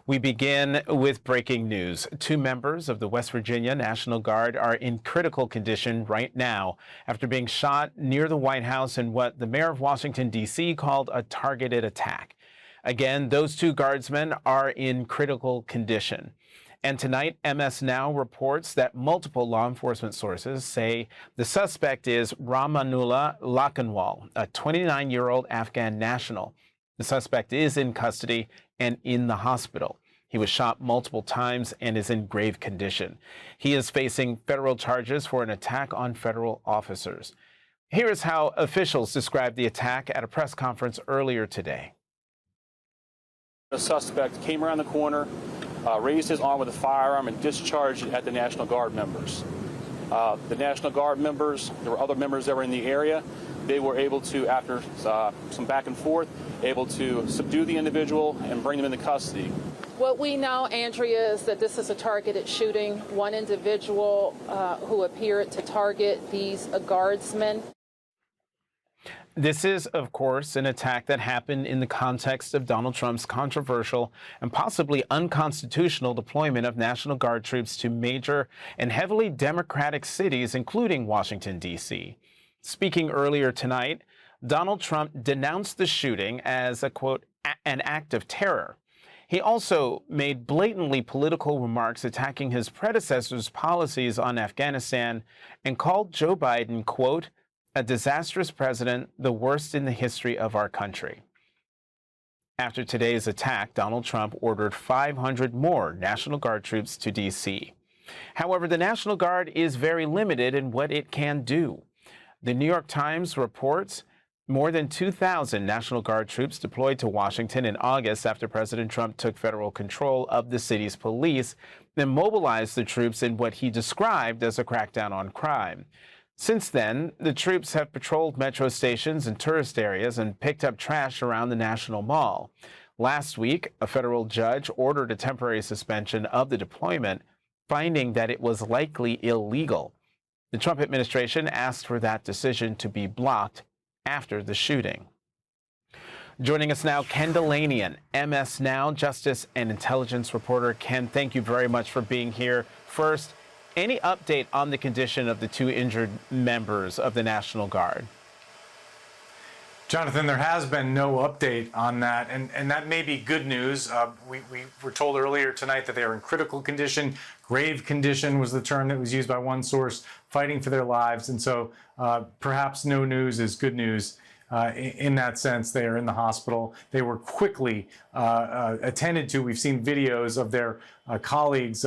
We begin with breaking news. Two members of the West Virginia National Guard are in critical condition right now after being shot near the White House in what the mayor of Washington, D.C. called a targeted attack. Again, those two guardsmen are in critical condition. And tonight, MS Now reports that multiple law enforcement sources say the suspect is Rahmanullah Lakhanwal, a 29-year-old Afghan national. The suspect is in custody and in the hospital. He was shot multiple times and is in grave condition. He is facing federal charges for an attack on federal officers. Here is how officials described the attack at a press conference earlier today. The suspect came around the corner, raised his arm with a firearm and discharged it at the National Guard members. The National Guard members, there were other members that were in the area. They were able to, after some back and forth, able to subdue the individual and bring them into custody. What we know, Andrea, is that this is a targeted shooting. One individual who appeared to target these guardsmen. This is, of course, an attack that happened in the context of Donald Trump's controversial and possibly unconstitutional deployment of National Guard troops to major and heavily Democratic cities, including Washington, D.C. Speaking earlier tonight, Donald Trump denounced the shooting as a, quote, an act of terror. He also made blatantly political remarks attacking his predecessor's policies on Afghanistan and called Joe Biden, quote, a disastrous president, the worst in the history of our country. After today's attack, Donald Trump ordered 500 more National Guard troops to D.C. However, the National Guard is very limited in what it can do. The New York Times reports more than 2,000 National Guard troops deployed to Washington in August after President Trump took federal control of the city's police and mobilized the troops in what he described as a crackdown on crime. Since then, the troops have patrolled metro stations and tourist areas and picked up trash around the National Mall. Last week, a federal judge ordered a temporary suspension of the deployment, finding that it was likely illegal. The Trump administration asked for that decision to be blocked after the shooting. Joining us now, Ken Dilanian, MS Now Justice and Intelligence reporter. Ken, thank you very much for being here. First, any update on the condition of the two injured members of the National Guard? Jonathan, there has been no update on that, and that may be good news. We were told earlier tonight that they are in critical condition. Grave condition was the term that was used by one source, fighting for their lives. And so perhaps no news is good news. In that sense, they are in the hospital. They were quickly attended to. We've seen videos of their colleagues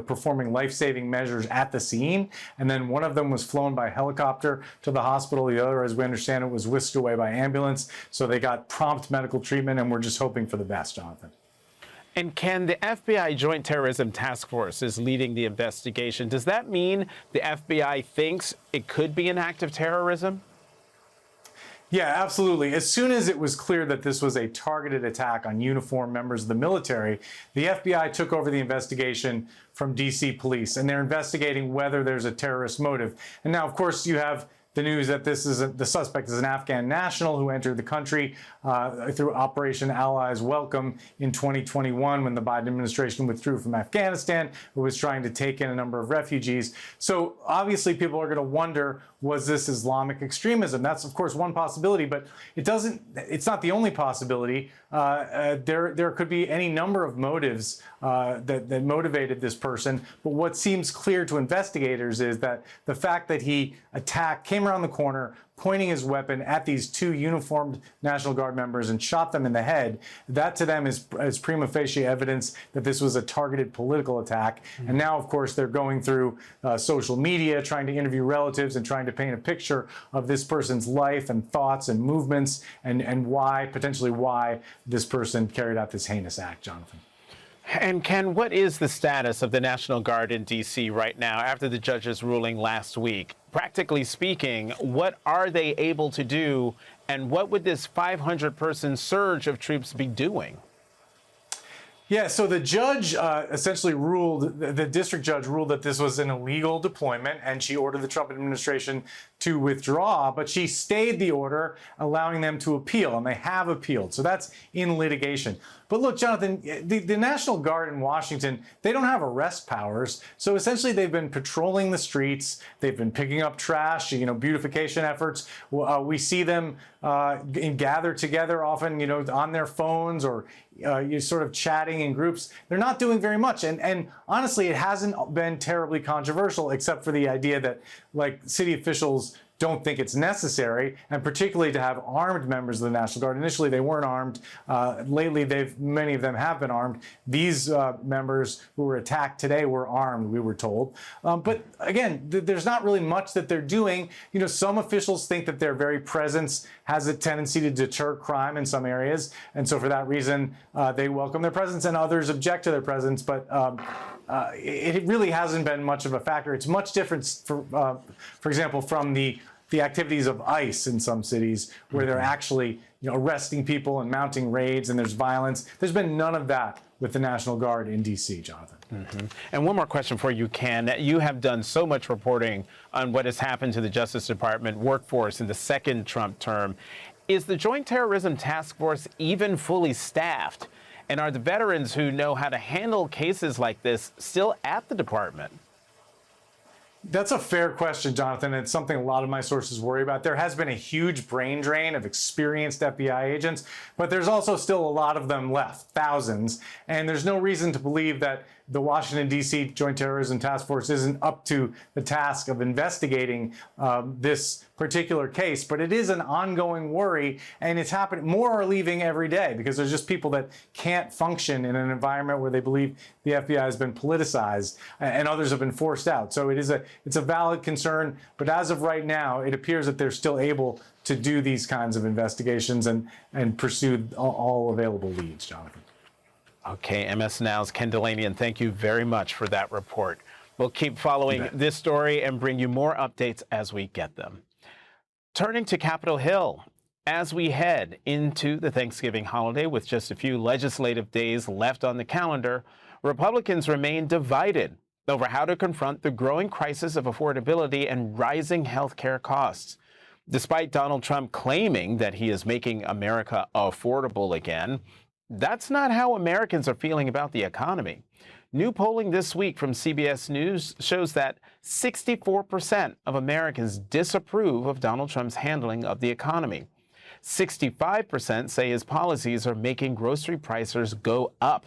performing life-saving measures at the scene. And then one of them was flown by helicopter to the hospital. The other, as we understand it, was whisked away by ambulance. So they got prompt medical treatment, and we're just hoping for the best, Jonathan. And Ken, the FBI Joint Terrorism Task Force is leading the investigation. Does that mean the FBI thinks it could be an act of terrorism? Yeah, absolutely. As soon as it was clear that this was a targeted attack on uniformed members of the military, the FBI took over the investigation from D.C. police, and they're investigating whether there's a terrorist motive. And now, of course, you have the news that the suspect is an Afghan national who entered the country through Operation Allies Welcome in 2021 when the Biden administration withdrew from Afghanistan, who was trying to take in a number of refugees. So obviously people are going to wonder, was this Islamic extremism? That's, of course, one possibility, but it's not the only possibility. There could be any number of motives that motivated this person. But what seems clear to investigators is that the fact that he came around the corner, pointing his weapon at these two uniformed National Guard members and shot them in the head, that to them is prima facie evidence that this was a targeted political attack. Mm-hmm. And now, of course, they're going through social media, trying to interview relatives and trying to paint a picture of this person's life and thoughts and movements and potentially why this person carried out this heinous act, Jonathan. And Ken, what is the status of the National Guard in D.C. right now after the judge's ruling last week? Practically speaking, what are they able to do, and what would this 500-person surge of troops be doing? Yeah, so the judge essentially ruled, the district judge ruled that this was an illegal deployment, and she ordered the Trump administration to withdraw, but she stayed the order, allowing them to appeal, and they have appealed. So that's in litigation. But look, Jonathan, the National Guard in Washington, they don't have arrest powers. So essentially they've been patrolling the streets. They've been picking up trash, beautification efforts. We see them gather together often, on their phones or you sort of chatting in groups. They're not doing very much. And honestly, it hasn't been terribly controversial, except for the idea that like city officials don't think it's necessary, and particularly to have armed members of the National Guard. Initially, they weren't armed. Lately, many of them have been armed. These members who were attacked today were armed, we were told. But again, there's not really much that they're doing. Some officials think that their very presence has a tendency to deter crime in some areas, and so for that reason, they welcome their presence, and others object to their presence. But it really hasn't been much of a factor. It's much different, for example, from the activities of ICE in some cities where they're actually arresting people and mounting raids and there's violence. There's been none of that with the National Guard in D.C., Jonathan. And one more question for you, Ken. You have done so much reporting on what has happened to the Justice Department workforce in the second Trump term. Is the Joint Terrorism Task Force even fully staffed? And are the veterans who know how to handle cases like this still at the department? That's a fair question, Jonathan. It's something a lot of my sources worry about. There has been a huge brain drain of experienced FBI agents, but there's also still a lot of them left, thousands. And there's no reason to believe that the Washington, D.C. Joint Terrorism Task Force isn't up to the task of investigating this particular case. But it is an ongoing worry, and it's happening. More are leaving every day because there's just people that can't function in an environment where they believe the FBI has been politicized and others have been forced out. So it's a valid concern. But as of right now, it appears that they're still able to do these kinds of investigations and pursue all available leads, Jonathan. Okay, MS Now's Ken Delaney, and thank you very much for that report. We'll keep following this story and bring you more updates as we get them. Turning to Capitol Hill, as we head into the Thanksgiving holiday with just a few legislative days left on the calendar, Republicans remain divided over how to confront the growing crisis of affordability and rising health care costs. Despite Donald Trump claiming that he is making America affordable again, that's not how Americans are feeling about the economy. New polling this week from CBS News shows that 64% of Americans disapprove of Donald Trump's handling of the economy. 65% say his policies are making grocery prices go up.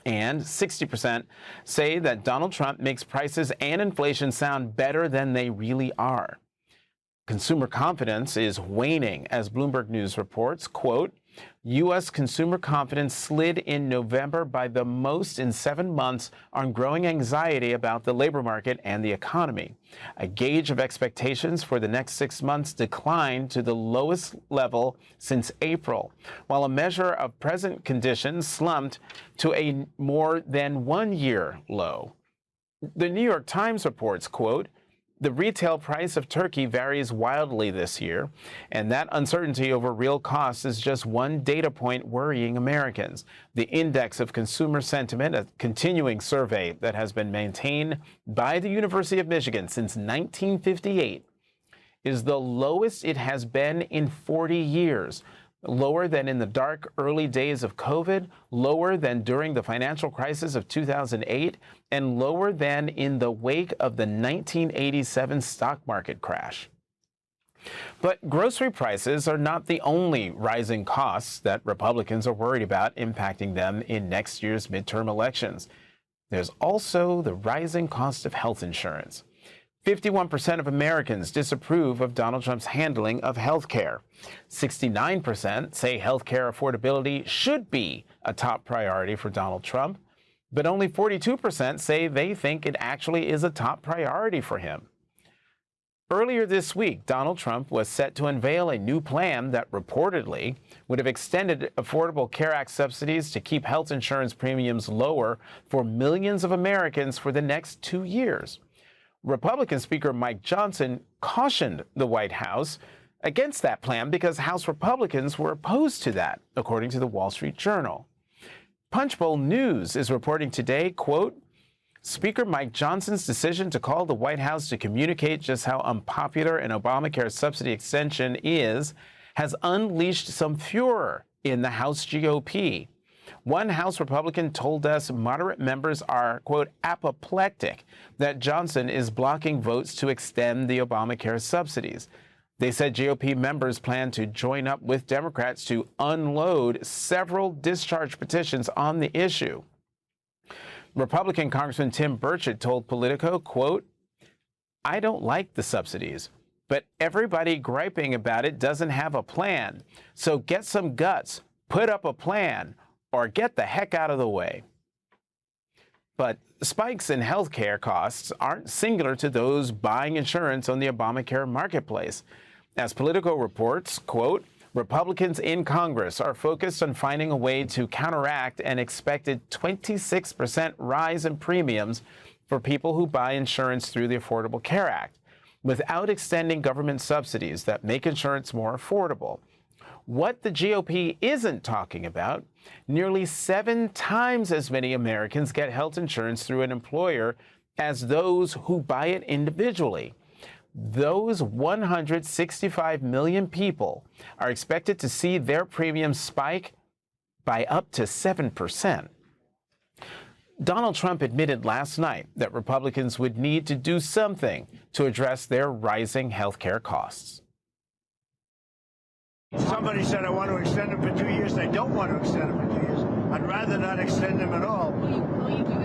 And 60% say that Donald Trump makes prices and inflation sound better than they really are. Consumer confidence is waning, as Bloomberg News reports, quote, U.S. consumer confidence slid in November by the most in 7 months on growing anxiety about the labor market and the economy. A gauge of expectations for the next 6 months declined to the lowest level since April, while a measure of present conditions slumped to a more than 1 year low. The New York Times reports, quote, the retail price of turkey varies wildly this year, and that uncertainty over real costs is just one data point worrying Americans. The Index of Consumer Sentiment, a continuing survey that has been maintained by the University of Michigan since 1958, is the lowest it has been in 40 years. Lower than in the dark early days of COVID, lower than during the financial crisis of 2008, and lower than in the wake of the 1987 stock market crash. But grocery prices are not the only rising costs that Republicans are worried about impacting them in next year's midterm elections. There's also the rising cost of health insurance. 51% of Americans disapprove of Donald Trump's handling of health care. 69% say health care affordability should be a top priority for Donald Trump, but only 42% say they think it actually is a top priority for him. Earlier this week, Donald Trump was set to unveil a new plan that reportedly would have extended Affordable Care Act subsidies to keep health insurance premiums lower for millions of Americans for the next 2 years. Republican Speaker Mike Johnson cautioned the White House against that plan because House Republicans were opposed to that, according to the Wall Street Journal. Punchbowl News is reporting today, quote, Speaker Mike Johnson's decision to call the White House to communicate just how unpopular an Obamacare subsidy extension is has unleashed some furor in the House GOP. One House Republican told us moderate members are, quote, apoplectic that Johnson is blocking votes to extend the Obamacare subsidies. They said GOP members plan to join up with Democrats to unload several discharge petitions on the issue. Republican Congressman Tim Burchett told Politico, quote, I don't like the subsidies, but everybody griping about it doesn't have a plan. So get some guts, put up a plan, or get the heck out of the way. But spikes in health care costs aren't singular to those buying insurance on the Obamacare marketplace. As Politico reports, quote, Republicans in Congress are focused on finding a way to counteract an expected 26% rise in premiums for people who buy insurance through the Affordable Care Act, without extending government subsidies that make insurance more affordable. What the GOP isn't talking about, nearly 7 times as many Americans get health insurance through an employer as those who buy it individually. Those 165 million people are expected to see their premiums spike by up to 7%. Donald Trump admitted last night that Republicans would need to do something to address their rising health care costs. Somebody said, I want to extend them for 2 years. I don't want to extend them for 2 years. I'd rather not extend them at all.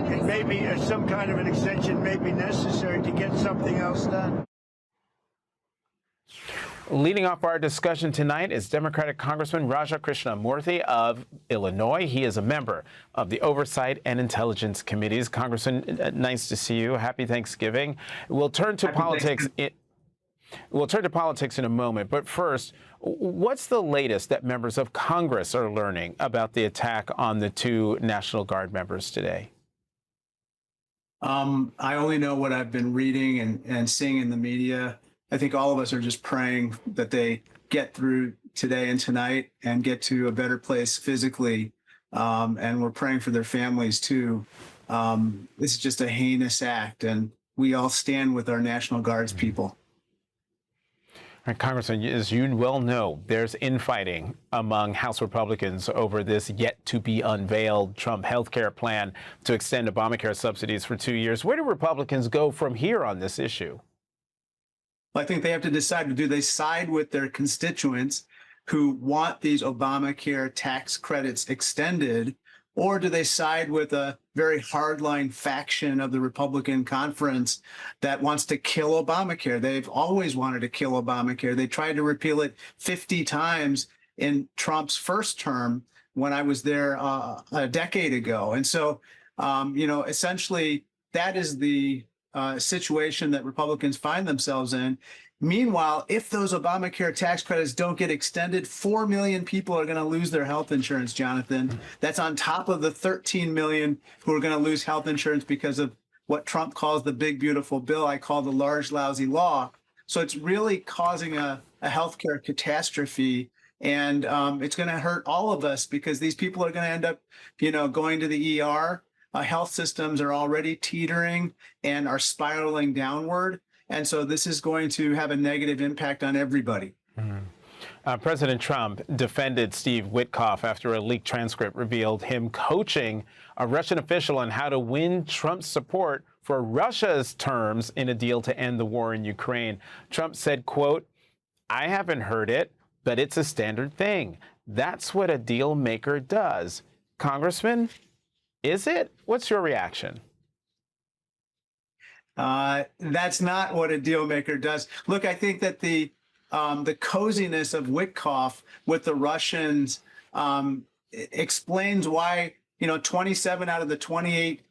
It may be some kind of an extension may be necessary to get something else done. Leading off our discussion tonight is Democratic Congressman Raja Krishnamoorthi of Illinois. He is a member of the Oversight and Intelligence Committees. Congressman, nice to see you. Happy Thanksgiving. We'll turn to politics. We'll turn to politics in a moment, but first, what's the latest that members of Congress are learning about the attack on the 2 National Guard members today? I only know what I've been reading and seeing in the media. I think all of us are just praying that they get through today and tonight and get to a better place physically. And we're praying for their families too. This is just a heinous act, and we all stand with our National Guards people. Congressman, as you well know, there's infighting among House Republicans over this yet-to-be-unveiled Trump health care plan to extend Obamacare subsidies for 2 years. Where do Republicans go from here on this issue? I think they have to decide, do they side with their constituents who want these Obamacare tax credits extended, or do they side with a very hardline faction of the Republican conference that wants to kill Obamacare? They've always wanted to kill Obamacare. They tried to repeal it 50 times in Trump's first term when I was there a decade ago. And so, essentially, that is the situation that Republicans find themselves in. Meanwhile, if those Obamacare tax credits don't get extended, 4 million people are going to lose their health insurance, Jonathan. That's on top of the 13 million who are going to lose health insurance because of what Trump calls the big, beautiful bill. I call the large, lousy law. So it's really causing a healthcare catastrophe. And it's going to hurt all of us because these people are going to end up, going to the ER. Health systems are already teetering and are spiraling downward. And so this is going to have a negative impact on everybody. President Trump defended Steve Witkoff after a leaked transcript revealed him coaching a Russian official on how to win Trump's support for Russia's terms in a deal to end the war in Ukraine. Trump said, quote, I haven't heard it, but it's a standard thing. That's what a deal maker does. Congressman, is it? What's your reaction? That's not what a deal maker does. Look, I think that the coziness of Witkoff with the Russians explains why 27 out of the 28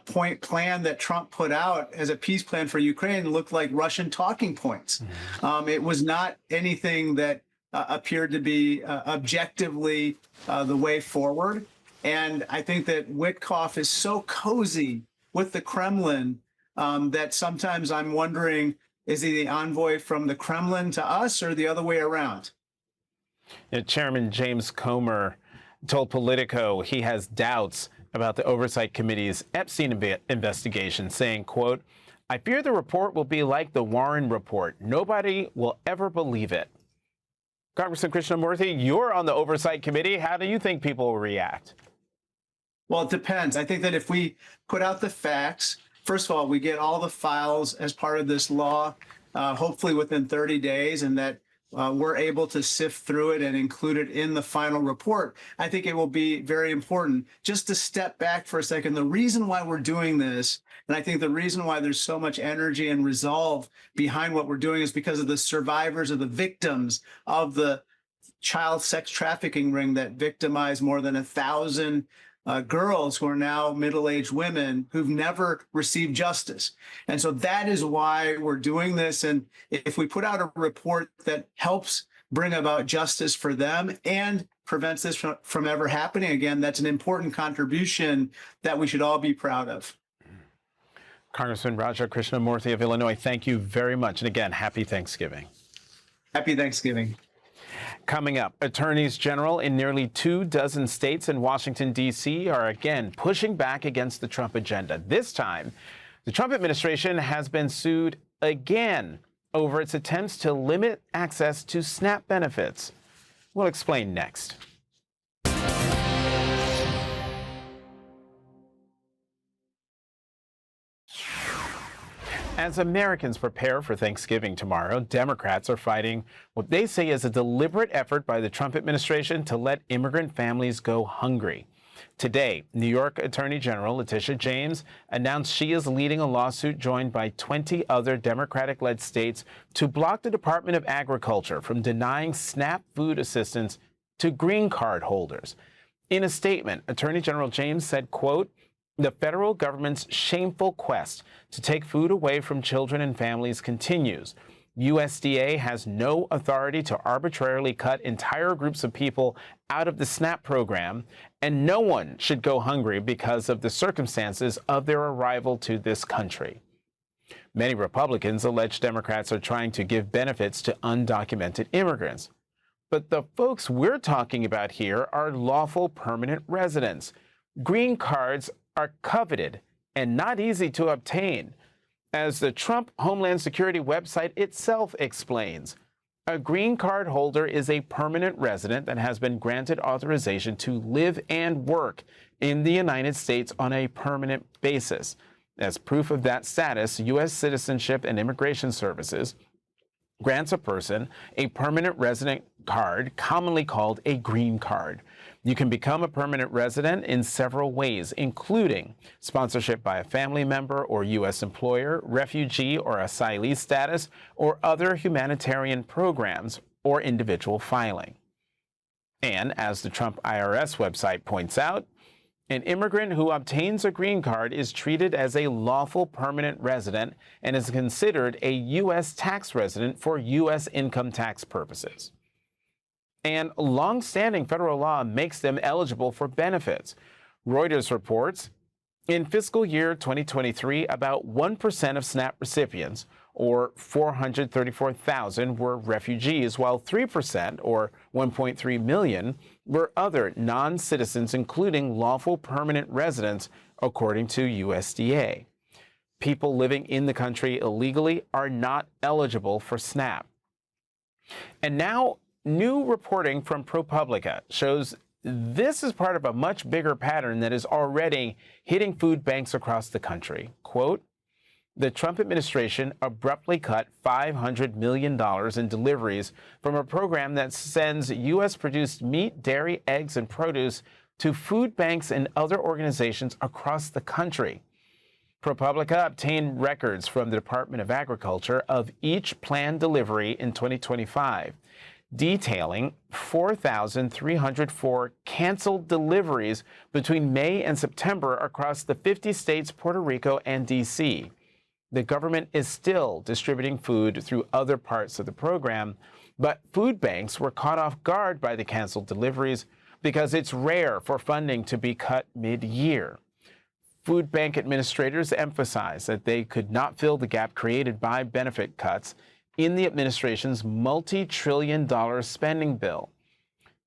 point plan that Trump put out as a peace plan for Ukraine looked like Russian talking points. It was not anything that appeared to be objectively the way forward. And I think that Witkoff is so cozy with the Kremlin that sometimes I'm wondering, is he the envoy from the Kremlin to us or the other way around? Chairman James Comer told Politico he has doubts about the Oversight Committee's Epstein investigation, saying, quote, "I fear the report will be like the Warren report. Nobody will ever believe it." Congressman Krishnamurthy, you're on the Oversight Committee. How do you think people will react? Well, it depends. I think that if we put out the facts, first of all, we get all the files as part of this law, hopefully within 30 days, and that we're able to sift through it and include it in the final report, I think it will be very important. Just to step back for a second, the reason why we're doing this, and I think the reason why there's so much energy and resolve behind what we're doing, is because of the survivors, of the victims of the child sex trafficking ring that victimized more than 1,000 girls who are now middle-aged women who've never received justice. And so that is why we're doing this. And if we put out a report that helps bring about justice for them and prevents this from ever happening again, that's an important contribution that we should all be proud of. Congressman Raja Krishnamurthy of Illinois, thank you very much. And again, happy Thanksgiving. Happy Thanksgiving. Coming up, attorneys general in nearly 24 states and Washington, D.C. are again pushing back against the Trump agenda. This time, the Trump administration has been sued again over its attempts to limit access to SNAP benefits. We'll explain next. As Americans prepare for Thanksgiving tomorrow, Democrats are fighting what they say is a deliberate effort by the Trump administration to let immigrant families go hungry. Today, New York Attorney General Letitia James announced she is leading a lawsuit joined by 20 other Democratic-led states to block the Department of Agriculture from denying SNAP food assistance to green card holders. In a statement, Attorney General James said, quote, "The federal government's shameful quest to take food away from children and families continues. USDA has no authority to arbitrarily cut entire groups of people out of the SNAP program, and no one should go hungry because of the circumstances of their arrival to this country." Many Republicans allege Democrats are trying to give benefits to undocumented immigrants. But the folks we're talking about here are lawful permanent residents. Green cards are coveted and not easy to obtain. As the Trump Homeland Security website itself explains, a green card holder is a permanent resident that has been granted authorization to live and work in the United States on a permanent basis. As proof of that status, U.S. Citizenship and Immigration Services grants a person a permanent resident card, commonly called a green card. You can become a permanent resident in several ways, including sponsorship by a family member or U.S. employer, refugee or asylee status, or other humanitarian programs or individual filing. And as the Trump IRS website points out, an immigrant who obtains a green card is treated as a lawful permanent resident and is considered a U.S. tax resident for U.S. income tax purposes. And long-standing federal law makes them eligible for benefits. Reuters reports, in fiscal year 2023, about 1% of SNAP recipients, or 434,000, were refugees, while 3%, or 1.3 million, were other non-citizens, including lawful permanent residents, according to USDA. People living in the country illegally are not eligible for SNAP. And now, new reporting from ProPublica shows this is part of a much bigger pattern that is already hitting food banks across the country. Quote, "The Trump administration abruptly cut $500 million in deliveries from a program that sends U.S.-produced meat, dairy, eggs, and produce to food banks and other organizations across the country." ProPublica obtained records from the Department of Agriculture of each planned delivery in 2025, detailing 4,304 canceled deliveries between May and September across the 50 states, Puerto Rico, and D.C. The government is still distributing food through other parts of the program, but food banks were caught off guard by the canceled deliveries because it's rare for funding to be cut mid-year. Food bank administrators emphasize that they could not fill the gap created by benefit cuts in the administration's multi-trillion-dollar spending bill.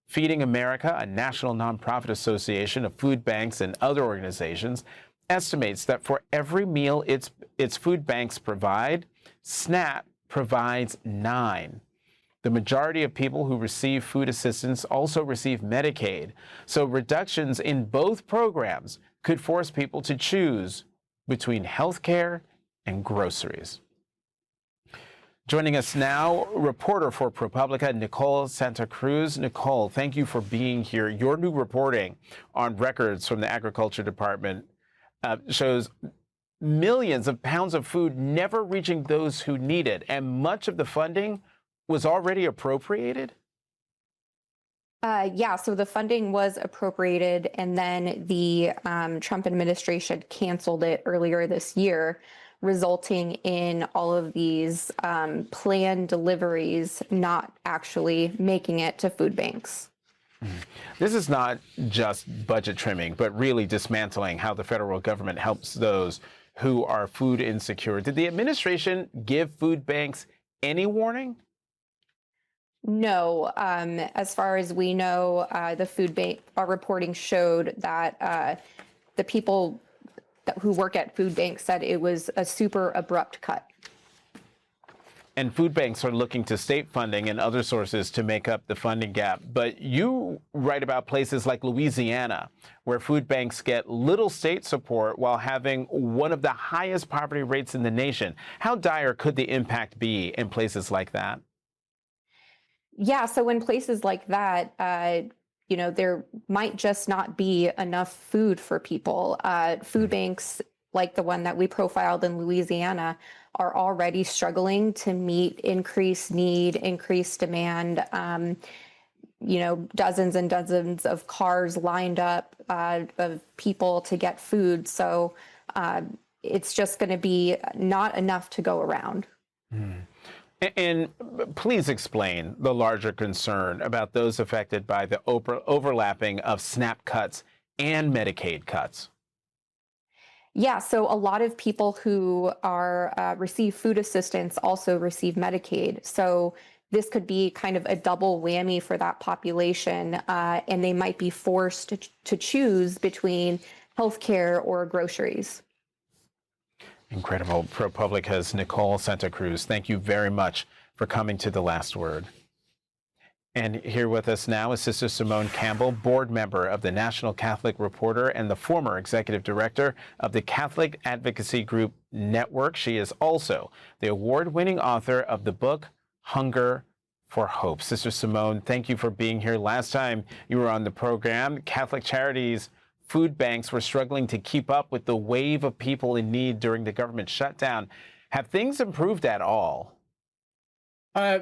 Feeding America, a national nonprofit association of food banks and other organizations, estimates that for every meal its food banks provide, SNAP provides 9. The majority of people who receive food assistance also receive Medicaid, so reductions in both programs could force people to choose between health care and groceries. Joining us now, reporter for ProPublica, Nicole Santa Cruz. Nicole, thank you for being here. Your new reporting on records from the Agriculture Department shows millions of pounds of food never reaching those who need it, and much of the funding was already appropriated? Yeah, so the funding was appropriated, and then the Trump administration canceled it earlier this year, resulting in all of these planned deliveries not actually making it to food banks. This is not just budget trimming, but really dismantling how the federal government helps those who are food insecure. Did the administration give food banks any warning? No, as far as we know, the food bank, our reporting showed that the people who work at food banks said it was a super abrupt cut. And food banks are looking to state funding and other sources to make up the funding gap. But you write about places like Louisiana, where food banks get little state support while having one of the highest poverty rates in the nation. How dire could the impact be in places like that? Yeah, so in places like that, there might just not be enough food for people. Food banks like the one that we profiled in Louisiana are already struggling to meet increased need, increased demand. Dozens and dozens of cars lined up of people to get food. So it's just going to be not enough to go around. And please explain the larger concern about those affected by the overlapping of SNAP cuts and Medicaid cuts. Yeah, so a lot of people who are receive food assistance also receive Medicaid. So this could be kind of a double whammy for that population, and they might be forced to choose between healthcare or groceries. Incredible. ProPublica's Nicole Santa Cruz, thank you very much for coming to The Last Word. And here with us now is Sister Simone Campbell, board member of the National Catholic Reporter and the former executive director of the Catholic Advocacy Group Network. She is also the award-winning author of the book, Hunger for Hope. Sister Simone, thank you for being here. Last time you were on the program, Catholic Charities food banks were struggling to keep up with the wave of people in need during the government shutdown. Have things improved at all?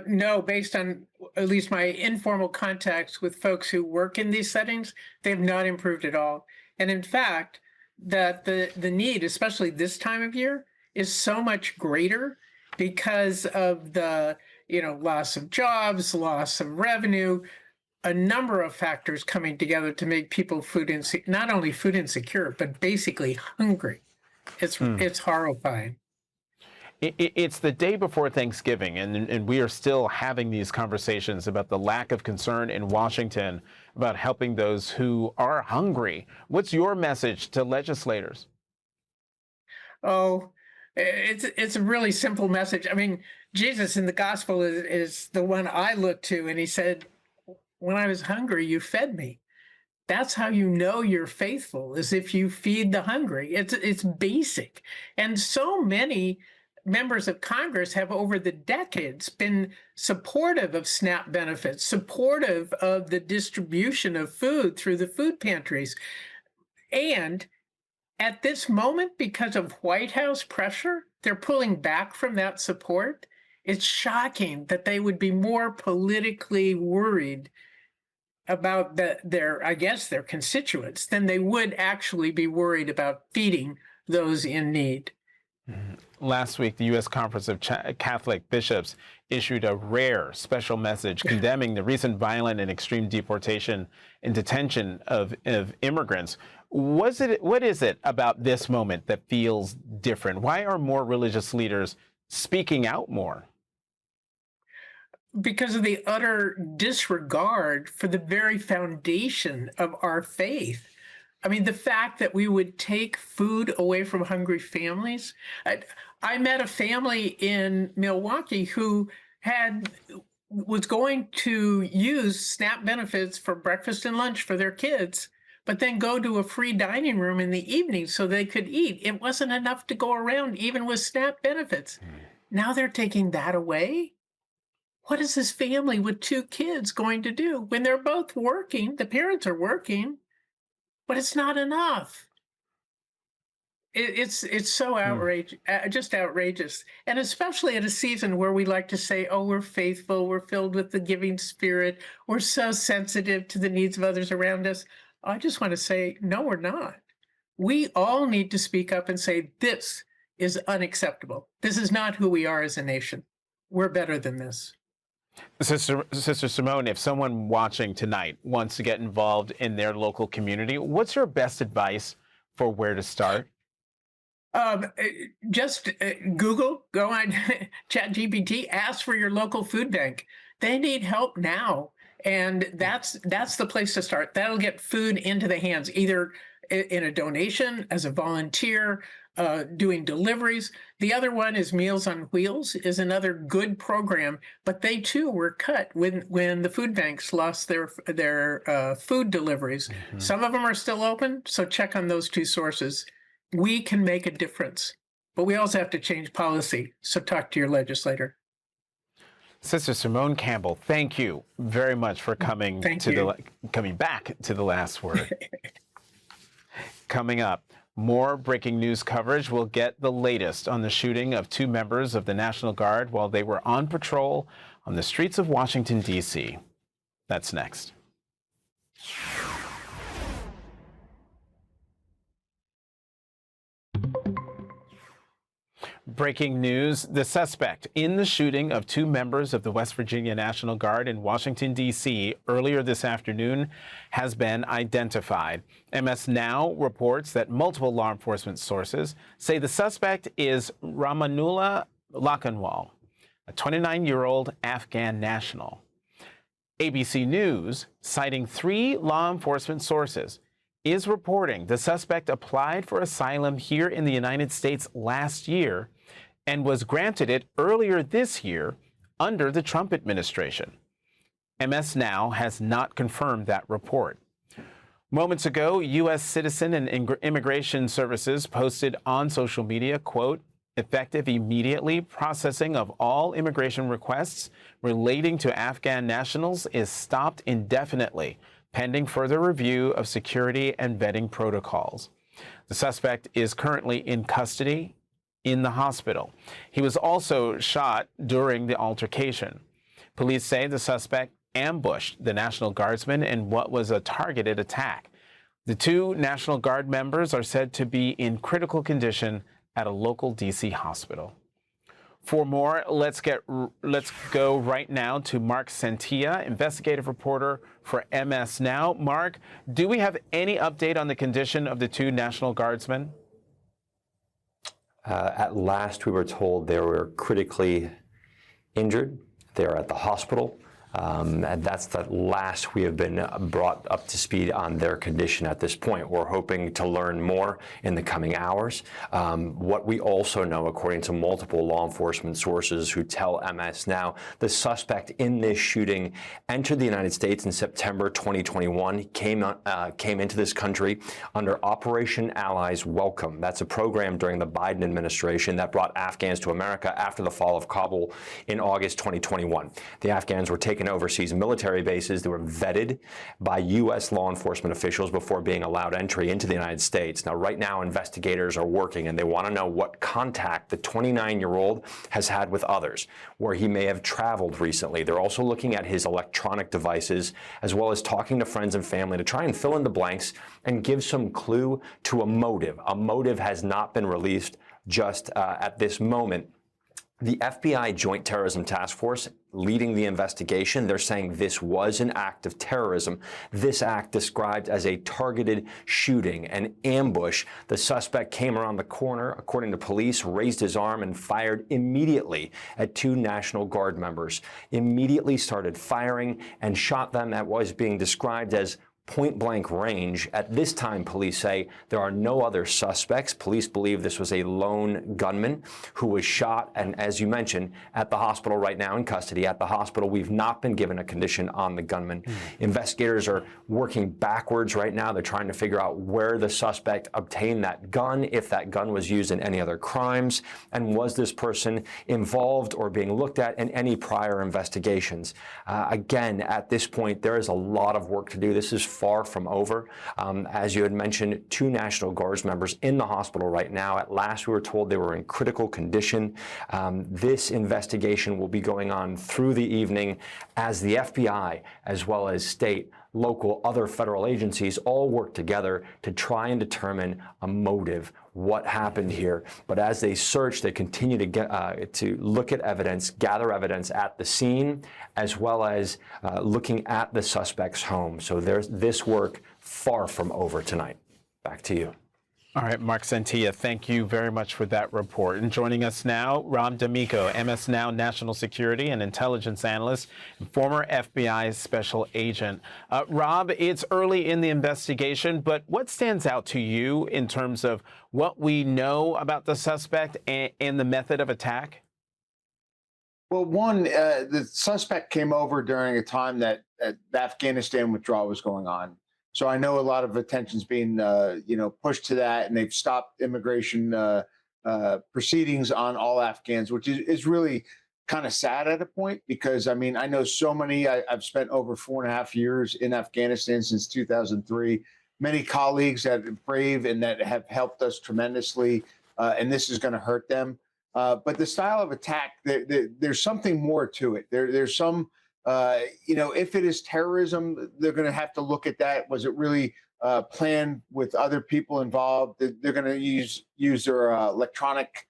No, based on at least my informal contacts with folks who work in these settings, they've not improved at all. And in fact, that the need, especially this time of year, is so much greater because of the loss of jobs, loss of revenue, a number of factors coming together to make people not only food insecure, but basically hungry. It's horrifying. It's the day before Thanksgiving, and we are still having these conversations about the lack of concern in Washington about helping those who are hungry. What's your message to legislators? Oh, it's a really simple message. I mean, Jesus in the gospel is the one I look to, and he said, when I was hungry, you fed me. That's how you know you're faithful, is if you feed the hungry. It's basic. And so many members of Congress have over the decades been supportive of SNAP benefits, supportive of the distribution of food through the food pantries. And at this moment, because of White House pressure, they're pulling back from that support. It's shocking that they would be more politically worried about their constituents than they would actually be worried about feeding those in need. Last week, the U.S. Conference of Catholic Bishops issued a rare special message condemning the recent violent and extreme deportation and detention of immigrants. What is it about this moment that feels different? Why are more religious leaders speaking out more? because of the utter disregard for the very foundation of our faith. I mean, the fact that we would take food away from hungry families. I met a family in Milwaukee who was going to use SNAP benefits for breakfast and lunch for their kids, but then go to a free dining room in the evening so they could eat. It wasn't enough to go around, even with SNAP benefits. Now they're taking that away. What is this family with 2 kids going to do when they're both working? The parents are working, but it's not enough. It's so outrageous, just outrageous. And especially at a season where we like to say, oh, we're faithful, we're filled with the giving spirit, we're so sensitive to the needs of others around us. I just want to say, no, we're not. We all need to speak up and say, this is unacceptable. This is not who we are as a nation. We're better than this. Sister Simone, if someone watching tonight wants to get involved in their local community, what's your best advice for where to start? Just Google, go on ChatGPT, ask for your local food bank. They need help now. And that's the place to start. That'll get food into the hands, either in a donation, as a volunteer, doing deliveries. The other one is Meals on Wheels, is another good program, but they too were cut when the food banks lost their food deliveries. Mm-hmm. Some of them are still open, so check on those 2 sources. We can make a difference, but we also have to change policy. So talk to your legislator. Sister Simone Campbell, thank you very much for coming back to the last word. Coming up, more breaking news coverage. We'll get the latest on the shooting of 2 members of the National Guard while they were on patrol on the streets of Washington, D.C. That's next. Breaking news, the suspect in the shooting of 2 members of the West Virginia National Guard in Washington, D.C. earlier this afternoon has been identified. MS Now reports that multiple law enforcement sources say the suspect is Rahmanullah Lakhanwal, a 29-year-old Afghan national. ABC News, citing 3 law enforcement sources, is reporting the suspect applied for asylum here in the United States last year and was granted it earlier this year under the Trump administration. MS Now has not confirmed that report. Moments ago, U.S. Citizen and Immigration Services posted on social media, quote, effective immediately, processing of all immigration requests relating to Afghan nationals is stopped indefinitely, pending further review of security and vetting protocols. The suspect is currently in custody in the hospital. He was also shot during the altercation. Police say the suspect ambushed the National Guardsman in what was a targeted attack. The 2 National Guard members are said to be in critical condition at a local D.C. hospital. For more, let's go right now to Mark Centilla, investigative reporter for MS Now. Mark, do we have any update on the condition of the 2 National Guardsmen? At last, we were told they were critically injured. They are at the hospital. And that's the last we have been brought up to speed on their condition at this point. We're hoping to learn more in the coming hours. What we also know, according to multiple law enforcement sources who tell MS Now, the suspect in this shooting entered the United States in September 2021, came into this country under Operation Allies Welcome. That's a program during the Biden administration that brought Afghans to America after the fall of Kabul in August 2021. The Afghans were taken overseas military bases. They were vetted by U.S. law enforcement officials before being allowed entry into the United States. Now, right now, investigators are working, and they want to know what contact the 29-year-old has had with others, where he may have traveled recently. They're also looking at his electronic devices, as well as talking to friends and family to try and fill in the blanks and give some clue to a motive. A motive has not been released just at this moment. The FBI Joint Terrorism Task Force leading the investigation, they're saying this was an act of terrorism. This act described as a targeted shooting, an ambush. The suspect came around the corner, according to police, raised his arm and fired immediately at 2 National Guard members. Immediately started firing and shot them at what was being described as point-blank range. At this time, police say there are no other suspects. Police believe this was a lone gunman who was shot, and as you mentioned, at the hospital right now in custody. At the hospital, we've not been given a condition on the gunman. Investigators are working backwards right now. They're trying to figure out where the suspect obtained that gun, if that gun was used in any other crimes, and was this person involved or being looked at in any prior investigations. Again, at this point, there is a lot of work to do. This is far from over. As you had mentioned, 2 National Guards members in the hospital right now. At last, we were told they were in critical condition. This investigation will be going on through the evening as the FBI, as well as state, local, other federal agencies all work together to try and determine a motive, what happened here. But as they search, they continue to get to look at evidence, gather evidence at the scene, as well as looking at the suspect's home. So there's this work far from over tonight. Back to you. All right, Mark Santilla, thank you very much for that report. And joining us now, Rob D'Amico, MS Now National Security and Intelligence Analyst and former FBI Special Agent. Rob, it's early in the investigation, but what stands out to you in terms of what we know about the suspect and the method of attack? Well, one, the suspect came over during a time that the Afghanistan withdrawal was going on. So I know a lot of attention's being, pushed to that, and they've stopped immigration proceedings on all Afghans, which is really kind of sad at a point, because I mean, I know so many. I've spent over 4.5 years in Afghanistan since 2003. Many colleagues that are brave and that have helped us tremendously, and this is going to hurt them. But the style of attack, there's something more to it. There's some. If it is terrorism, they're going to have to look at that. Was it really planned with other people involved? They're going to use their electronic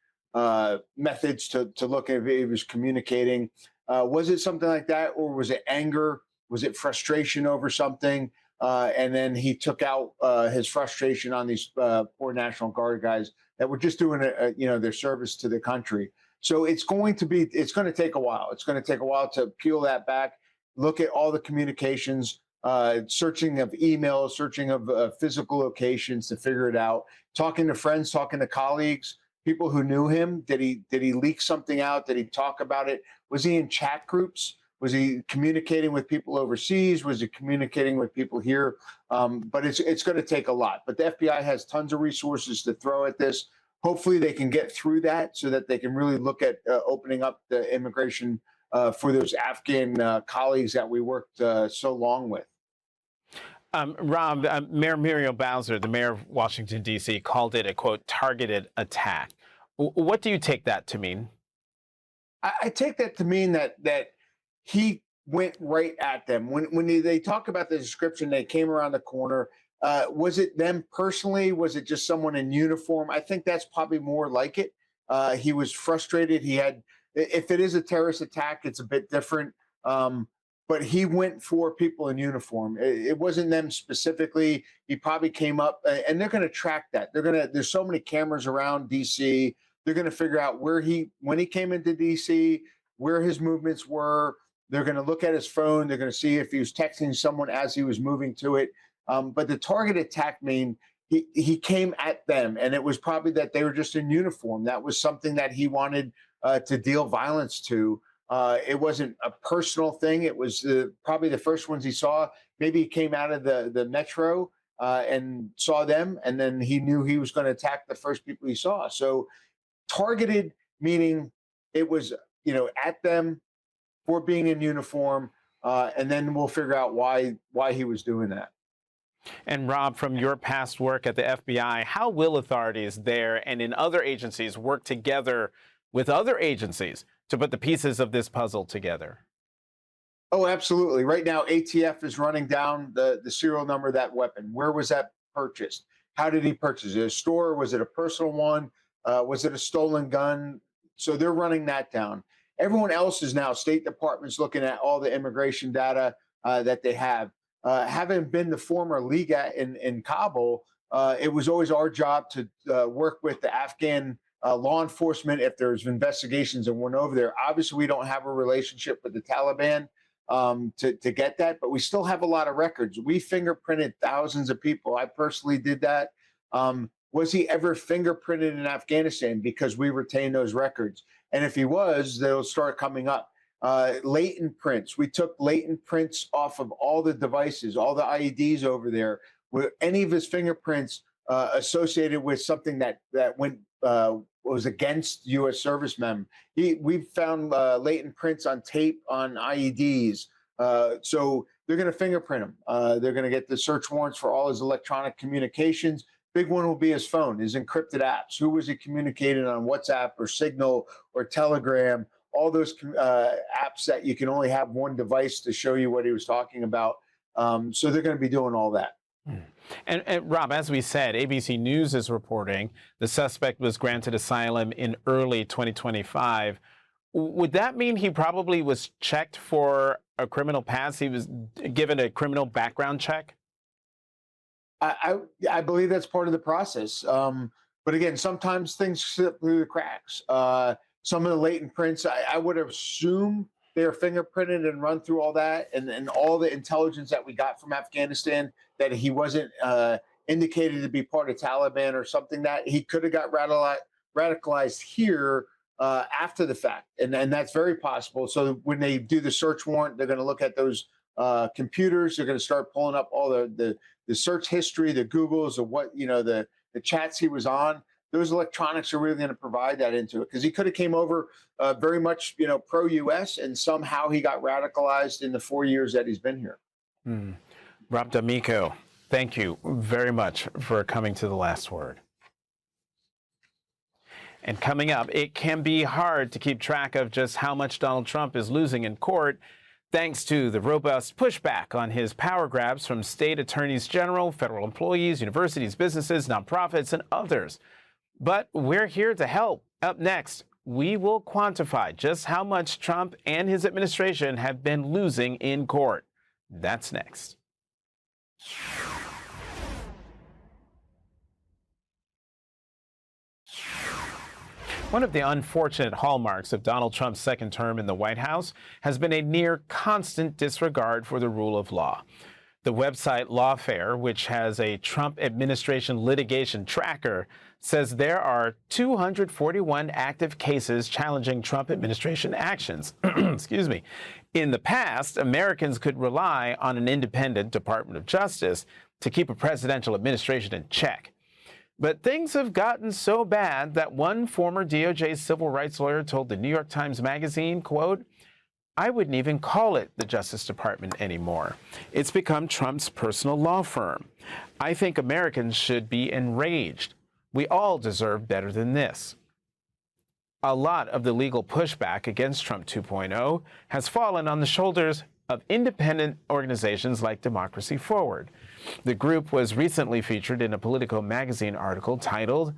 methods to look at if it was communicating. Was it something like that, or was it anger? Was it frustration over something? And then he took out his frustration on these poor National Guard guys that were just doing their service to the country. So it's going to take a while. It's going to take a while to peel that back, look at all the communications, searching of emails, searching of physical locations to figure it out, talking to friends, talking to colleagues, people who knew him. Did he leak something out? Did he talk about it? Was he in chat groups? Was he communicating with people overseas? Was he communicating with people here? But it's going to take a lot. But the FBI has tons of resources to throw at this. Hopefully they can get through that so that they can really look at opening up the immigration for those Afghan colleagues that we worked so long with. Rob, Mayor Muriel Bowser, the mayor of Washington, D.C., called it a, quote, targeted attack. What do you take that to mean? I take that to mean that he went right at them. When they talk about the description, they came around the corner. Was it them personally? Was it just someone in uniform? I think that's probably more like it. He was frustrated. If it is a terrorist attack, it's a bit different. But he went for people in uniform. It wasn't them specifically. He probably came up, and they're going to track that. There's so many cameras around DC. They're going to figure out when he came into DC, where his movements were. They're going to look at his phone. They're going to see if he was texting someone as he was moving to it. But the target attack he came at them, and it was probably that they were just in uniform. That was something that he wanted to deal violence to. It wasn't a personal thing. It was probably the first ones he saw. Maybe he came out of the metro and saw them, and then he knew he was going to attack the first people he saw. So targeted, meaning it was at them for being in uniform, and then we'll figure out why he was doing that. And Rob, from your past work at the FBI, how will authorities there and in other agencies work together with other agencies to put the pieces of this puzzle together? Oh, absolutely. Right now, ATF is running down the serial number of that weapon. Where was that purchased? How did he purchase it? A store? Was it a personal one? Was it a stolen gun? So they're running that down. Everyone else is now, State Department's looking at all the immigration data that they have. Having been the former Liga in Kabul, it was always our job to work with the Afghan law enforcement if there's investigations that went over there. Obviously, we don't have a relationship with the Taliban to get that, but we still have a lot of records. We fingerprinted thousands of people. I personally did that. Was he ever fingerprinted in Afghanistan? Because we retain those records. And if he was, they'll start coming up. Latent prints. We took latent prints off of all the devices, all the IEDs over there. Were any of his fingerprints associated with something that went was against U.S. servicemen? We found latent prints on tape on IEDs. So they're going to fingerprint him. They're going to get the search warrants for all his electronic communications. Big one will be his phone, his encrypted apps. Who was he communicating on WhatsApp or Signal or Telegram? All those apps that you can only have one device to show you what he was talking about. So they're going to be doing all that. And Rob, as we said, ABC News is reporting the suspect was granted asylum in early 2025. Would that mean he probably was checked for a criminal past? He was given a criminal background check? I believe that's part of the process. But again, sometimes things slip through the cracks. Some of the latent prints, I would assume they are fingerprinted and run through all that, and all the intelligence that we got from Afghanistan that he wasn't indicated to be part of Taliban or something, that he could have got radicalized here after the fact. And that's very possible. So when they do the search warrant, they're going to look at those computers. They're going to start pulling up all the search history, the Googles, the the chats he was on. Those electronics are really going to provide that into it, because he could have came over very much, pro-U.S. and somehow he got radicalized in the 4 years that he's been here. Rob D'Amico, thank you very much for coming to The Last Word. And coming up, it can be hard to keep track of just how much Donald Trump is losing in court, thanks to the robust pushback on his power grabs from state attorneys general, federal employees, universities, businesses, nonprofits, and others. But we're here to help. Up next, we will quantify just how much Trump and his administration have been losing in court. That's next. One of the unfortunate hallmarks of Donald Trump's second term in the White House has been a near constant disregard for the rule of law. The website Lawfare, which has a Trump administration litigation tracker, says there are 241 active cases challenging Trump administration actions. Excuse me. In the past, Americans could rely on an independent Department of Justice to keep a presidential administration in check. But things have gotten so bad that one former DOJ civil rights lawyer told the New York Times Magazine, quote, "I wouldn't even call it the Justice Department anymore. It's become Trump's personal law firm. I think Americans should be enraged. We all deserve better than this." A lot of the legal pushback against Trump 2.0 has fallen on the shoulders of independent organizations like Democracy Forward. The group was recently featured in a Politico magazine article titled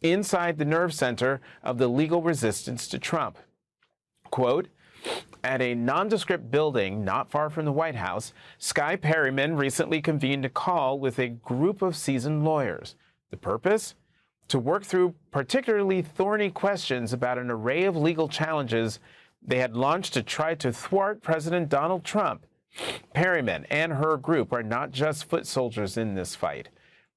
"Inside the Nerve Center of the Legal Resistance to Trump." Quote, "At a nondescript building not far from the White House, Skye Perryman recently convened a call with a group of seasoned lawyers. The purpose? To work through particularly thorny questions about an array of legal challenges they had launched to try to thwart President Donald Trump. Perryman and her group are not just foot soldiers in this fight.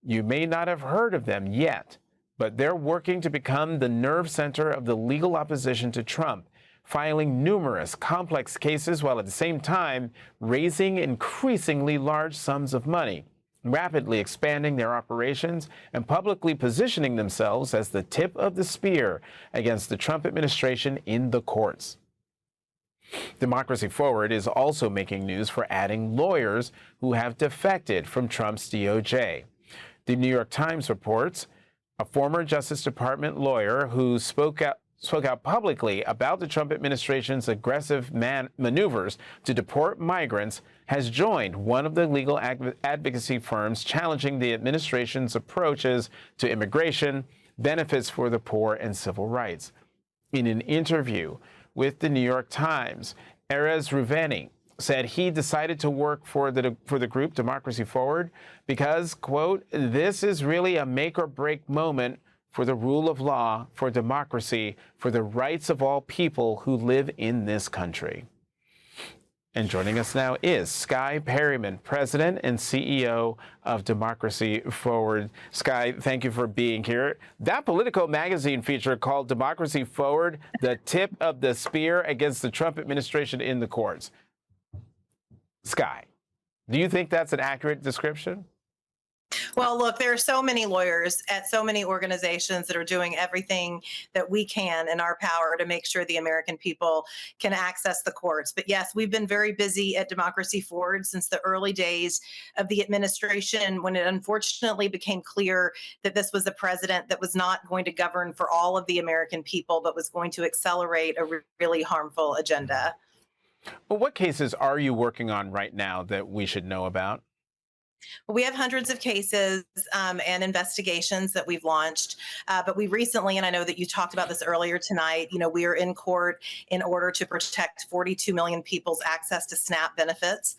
You may not have heard of them yet, but they're working to become the nerve center of the legal opposition to Trump, filing numerous complex cases while at the same time raising increasingly large sums of money, rapidly expanding their operations, and publicly positioning themselves as the tip of the spear against the Trump administration in the courts." Democracy Forward is also making news for adding lawyers who have defected from Trump's DOJ. The New York Times reports a former Justice Department lawyer who spoke out publicly about the Trump administration's aggressive maneuvers to deport migrants has joined one of the legal advocacy firms challenging the administration's approaches to immigration, benefits for the poor, and civil rights. In an interview with the New York Times, Erez Ruveni said he decided to work for the group Democracy Forward because, quote, this is really a make or break moment for the rule of law, for democracy, for the rights of all people who live in this country. And joining us now is Skye Perryman, President and CEO of Democracy Forward. Skye, thank you for being here. That Politico magazine feature called Democracy Forward, the tip of the spear against the Trump administration in the courts. Skye, do you think that's an accurate description? Well, look, there are so many lawyers at so many organizations that are doing everything that we can in our power to make sure the American people can access the courts. But yes, we've been very busy at Democracy Forward since the early days of the administration, when it unfortunately became clear that this was a president that was not going to govern for all of the American people, but was going to accelerate a really harmful agenda. Well, what cases are you working on right now that we should know about? We have hundreds of cases and investigations that we've launched, but we recently, and I know that you talked about this earlier tonight, we are in court in order to protect 42 million people's access to SNAP benefits.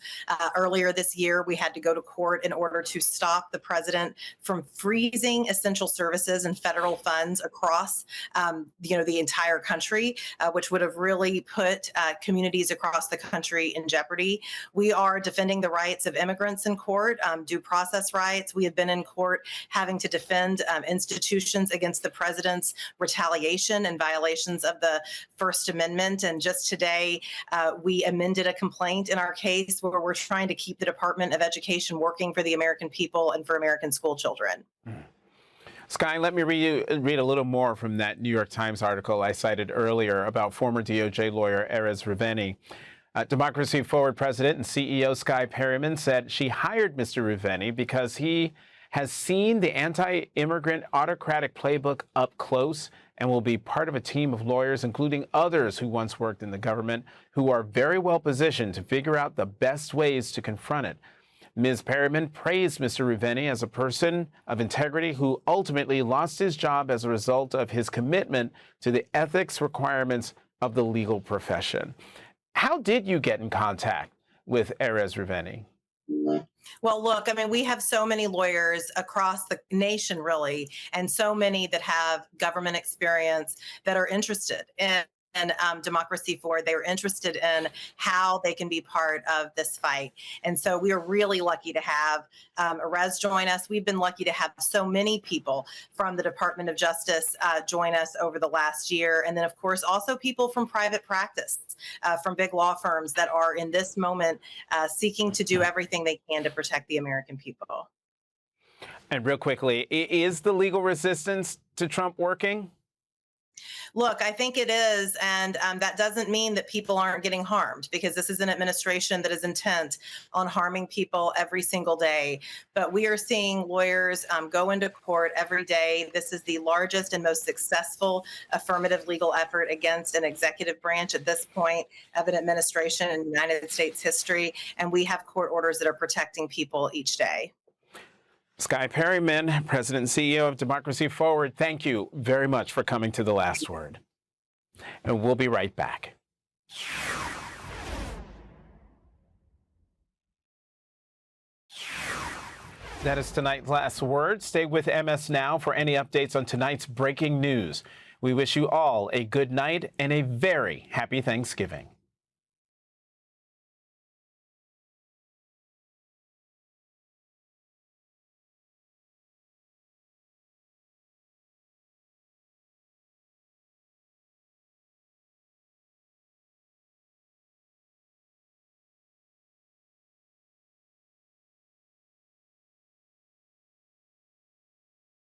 Earlier this year, we had to go to court in order to stop the president from freezing essential services and federal funds across, the entire country, which would have really put communities across the country in jeopardy. We are defending the rights of immigrants in court. Due process rights. We have been in court having to defend institutions against the president's retaliation and violations of the First Amendment. And just today, we amended a complaint in our case where we're trying to keep the Department of Education working for the American people and for American school children. Skye, let me read a little more from that New York Times article I cited earlier about former DOJ lawyer Erez Ruveni. Democracy Forward President and CEO Skye Perryman said she hired Mr. Ruveni because he has seen the anti-immigrant autocratic playbook up close and will be part of a team of lawyers, including others who once worked in the government, who are very well positioned to figure out the best ways to confront it. Ms. Perryman praised Mr. Ruveni as a person of integrity who ultimately lost his job as a result of his commitment to the ethics requirements of the legal profession. How did you get in contact with Erez Ruveni? Well, look, we have so many lawyers across the nation, really, and so many that have government experience that are interested in Democracy Forward. They are interested in how they can be part of this fight. And so we are really lucky to have Erez join us. We've been lucky to have so many people from the Department of Justice join us over the last year. And then, of course, also people from private practice, from big law firms that are in this moment seeking to do everything they can to protect the American people. And real quickly, is the legal resistance to Trump working? Look, I think it is, and that doesn't mean that people aren't getting harmed, because this is an administration that is intent on harming people every single day. But we are seeing lawyers go into court every day. This is the largest and most successful affirmative legal effort against an executive branch at this point of an administration in United States history, and we have court orders that are protecting people each day. Skye Perryman, President and CEO of Democracy Forward, thank you very much for coming to The Last Word. And we'll be right back. That is tonight's Last Word. Stay with MS Now for any updates on tonight's breaking news. We wish you all a good night and a very happy Thanksgiving.